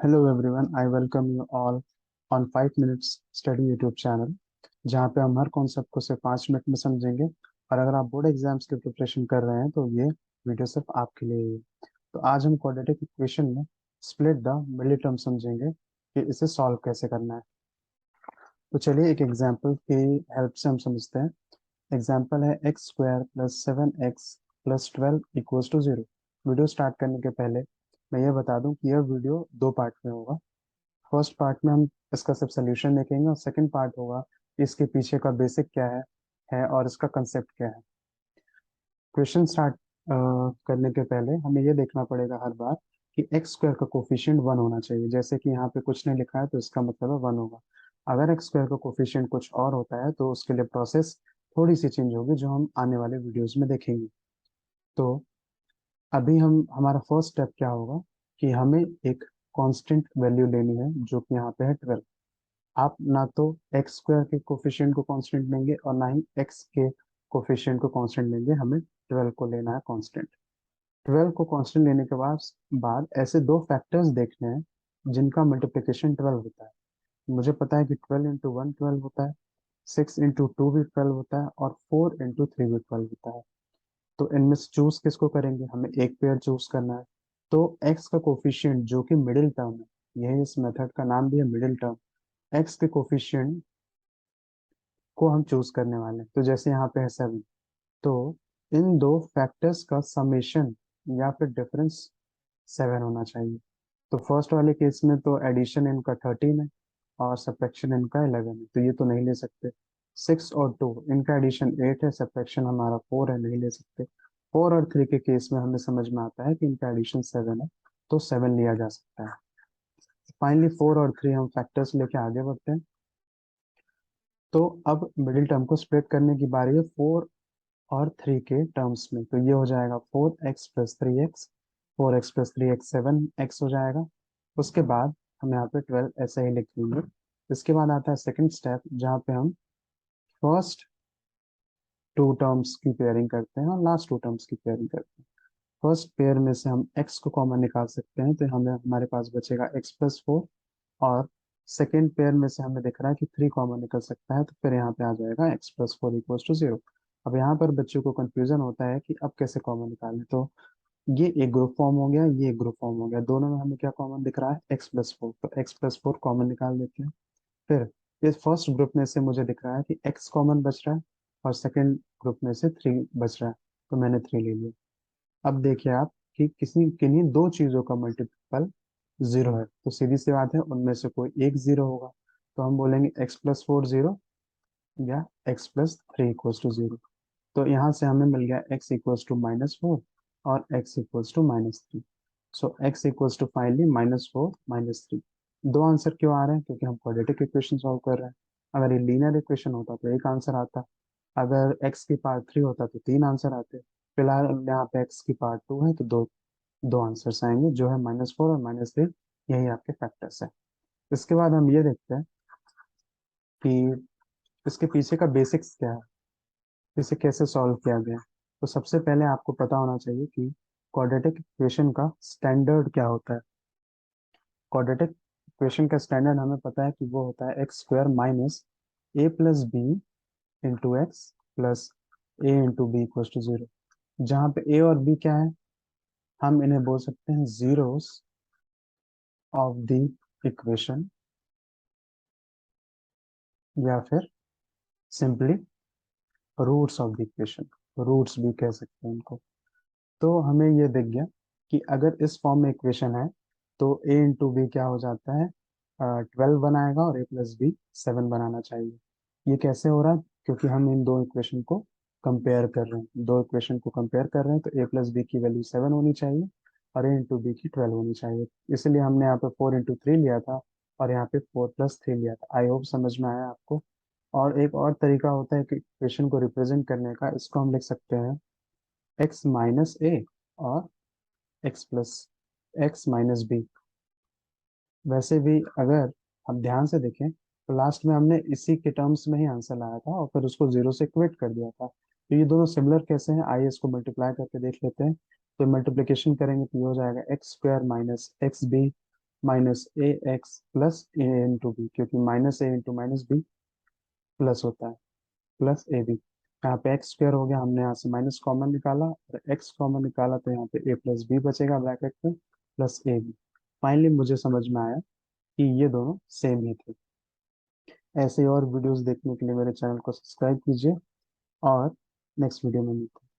Hello everyone, I welcome you all on 5 minutes study YouTube channel, जहाँ पे हम हर concept को सिर्फ 5 मिनट में समझेंगे। और अगर आप बोर्ड एग्जाम्स की प्रिपरेशन कर रहे हैं तो ये वीडियो सिर्फ आपके लिए ही है। तो आज हम क्वाड्रेटिक इक्वेशन में स्प्लिट द मिडिल टर्म समझेंगे कि इसे सॉल्व कैसे करना है। तो चलिए एक एग्जाम्पल की हेल्प से हम समझते हैं। एग्जाम्पल है x square plus 7x plus 12 equals to 0। Video start करने के पहले मैं ये बता दूं कि यह वीडियो दो पार्ट में होगा। फर्स्ट पार्ट में हम इसका सब सोल्यूशन देखेंगे और सेकंड पार्ट होगा कि इसके पीछे का बेसिक क्या है और इसका कंसेप्ट क्या है। क्वेश्चन स्टार्ट करने के पहले हमें ये देखना पड़ेगा हर बार कि एक्स स्क्वायर का कोफिशिएंट 1 होना चाहिए। जैसे कि यहाँ पे कुछ नहीं लिखा है तो इसका मतलब है 1 होगा। अगर एक्स स्क्वायर का कोफिशिएंट कुछ और होता है तो उसके लिए प्रोसेस थोड़ी सी चेंज होगी, जो हम आने वाले वीडियोस में देखेंगे। तो अभी हम हमारा फर्स्ट स्टेप क्या होगा कि हमें एक कांस्टेंट वैल्यू लेनी है, जो कि यहाँ पे है 12। आप ना तो एक्स स्क्वायर के कोफिशिएंट को कांस्टेंट लेंगे और ना ही एक्स के कोफिशिएंट को कांस्टेंट लेंगे, हमें 12 को लेना है कांस्टेंट। 12 को कांस्टेंट लेने के बाद ऐसे दो फैक्टर्स देखने हैं जिनका मल्टीप्लिकेशन 12 होता है। मुझे पता है कि 12 इंटू 1 12 होता है, 6 इंटू 2 भी 12 होता है और 4 इंटू 3 भी 12 होता है। तो इनमें से चूज किसको करेंगे? हमें एक पेयर चूज करना है। तो एक्स का कोफिशिएंट जो कि मिडिल टर्म है, यही इस मेथड का नाम भी है मिडिल टर्म। एक्स के कोफिशिएंट को हम चूज करने वाले हैं। तो जैसे यहाँ पे है 7, तो इन दो फैक्टर्स का समेशन या फिर डिफरेंस 7 होना चाहिए। तो फर्स्ट वाले केस में तो एडिशन इनका 13 है और सब्ट्रैक्शन इनका 11 है, तो ये तो नहीं ले सकते। 6 और 2 इनका एडिशन 8 है, सब्ट्रैक्शन हमारा 4 है, नहीं ले सकते। 4 और 3 के केस में हमें समझ में आता है कि इनका एडिशन 7 है, तो 7 लिया जा सकता है। फाइनली 4 और 3 हम फैक्टर्स लेके आगे बढ़ते हैं। तो अब मिडिल टर्म को स्प्लिट करने की बारी है 4 और 3 के टर्म्स में। तो ये हो जाएगा 4x plus 3x, 4x plus 3x 7x हो जाएगा। उसके बाद हम यहाँ पे 12 ऐसे ही लिख लेंगे। इसके बाद आता है सेकंड स्टेप, जहाँ पे हम फर्स्ट टू टर्म्स की पेयरिंग करते हैं और लास्ट टू टर्म्स की पेयरिंग करते हैं। फर्स्ट पेयर में से हम x को कॉमन निकाल सकते हैं, तो हमें हमारे पास बचेगा x प्लस 4। और सेकेंड पेयर में से हमें दिख रहा है कि 3 कॉमन निकल सकता है, तो फिर यहाँ पे आ जाएगा x प्लस 4 इक्वल्स टू 0। अब यहाँ पर बच्चों को कंफ्यूजन होता है कि अब कैसे कॉमन निकालें। तो ये एक ग्रुप फॉर्म हो गया, ये एक ग्रुप फॉर्म हो गया, दोनों में हमें क्या कॉमन दिख रहा है? x प्लस 4, तो x प्लस 4 कॉमन निकाल लेते हैं। फिर इस फर्स्ट ग्रुप में से मुझे दिख रहा है कि x कॉमन बच रहा है और सेकेंड ग्रुप में से 3 बच रहा है, तो मैंने 3 ले लिया। अब देखिए आप कि किसी किन्हीं दो चीजों का मल्टीपल 0 है, तो सीधी सी बात है उनमें से कोई एक 0 होगा। तो हम बोलेंगे x प्लस 4 0 या x प्लस 3 इक्वल्स टू 0। तो यहाँ से हमें मिल गया x इक्वल्स टू -4 और x equals to -3। So x equals to finally -4 -3। दो आंसर क्यों आ रहे हैं? क्योंकि हम क्वाड्रेटिक इक्वेशन सॉल्व कर रहे हैं। अगर ये लीनियर इक्वेशन होता तो एक आंसर आता, अगर x की पार्ट 3 होता तो 3 आंसर आते। फिलहाल यहाँ पे x की पार्ट 2 है तो दो दो आंसर्स आएंगे, जो है -4 और -3। यही आपके फैक्टर्स है। इसके बाद हम ये देखते हैं कि इसके पीछे का बेसिक्स क्या है, इसे कैसे सॉल्व किया गया। तो सबसे पहले आपको पता होना चाहिए कि क्वाड्रेटिक इक्वेशन का स्टैंडर्ड क्या होता है। क्वाड्रेटिक इक्वेशन का स्टैंडर्ड हमें पता है कि वो होता है x square minus a plus b into x plus a into b equal to 0। जहाँ पे ए और बी क्या है? हम इन्हें बोल सकते हैं जीरोस ऑफ द इक्वेशन, या फिर simply roots of the equation, roots भी कह सकते हैं उनको। तो हमें ये दिख गया कि अगर इस फॉर्म में इक्वेशन है तो ए इंटू बी क्या हो जाता है? 12 बनाएगा और ए प्लस बी 7 बनाना चाहिए। ये कैसे हो रहा है? क्योंकि हम इन दो इक्वेशन को कंपेयर कर रहे हैं, दो इक्वेशन को कंपेयर कर रहे हैं, तो ए प्लस बी की वैल्यू 7 होनी चाहिए और ए इंटू बी की 12 होनी चाहिए। इसलिए हमने यहाँ पे 4 इंटू 3 लिया था और यहाँ पे 4 प्लस 3 लिया था। आई होप समझ में आया आपको। और एक और तरीका होता है कि इक्वेशन को रिप्रेजेंट करने का, इसको हम लिख सकते हैं एक्स माइनस ए और एक्स माइनस बी। वैसे भी अगर हम ध्यान से देखें तो लास्ट में हमने इसी के टर्म्स में ही आंसर लाया था और फिर उसको 0 से इक्वेट कर दिया था। तो ये दोनों सिमिलर कैसे हैं, आइए इसको मल्टीप्लाई करके देख लेते हैं। तो मल्टीप्लिकेशन करेंगे तो ये हो जाएगा x square minus x b minus a x plus a into b, क्योंकि minus a into minus b plus होता है, प्लस ए बी। यहाँ पे एक्स स्क्वायर हो गया, हमने यहाँ से माइनस कॉमन निकाला और एक्स कॉमन निकाला, तो यहाँ पे ए प्लस बी बचेगा ब्रैकेट में, प्लस ए बी। फाइनली मुझे समझ में आया कि ये दोनों सेम ही थे। ऐसे ही और वीडियोस देखने के लिए मेरे चैनल को सब्सक्राइब कीजिए और नेक्स्ट वीडियो में मिलते हैं।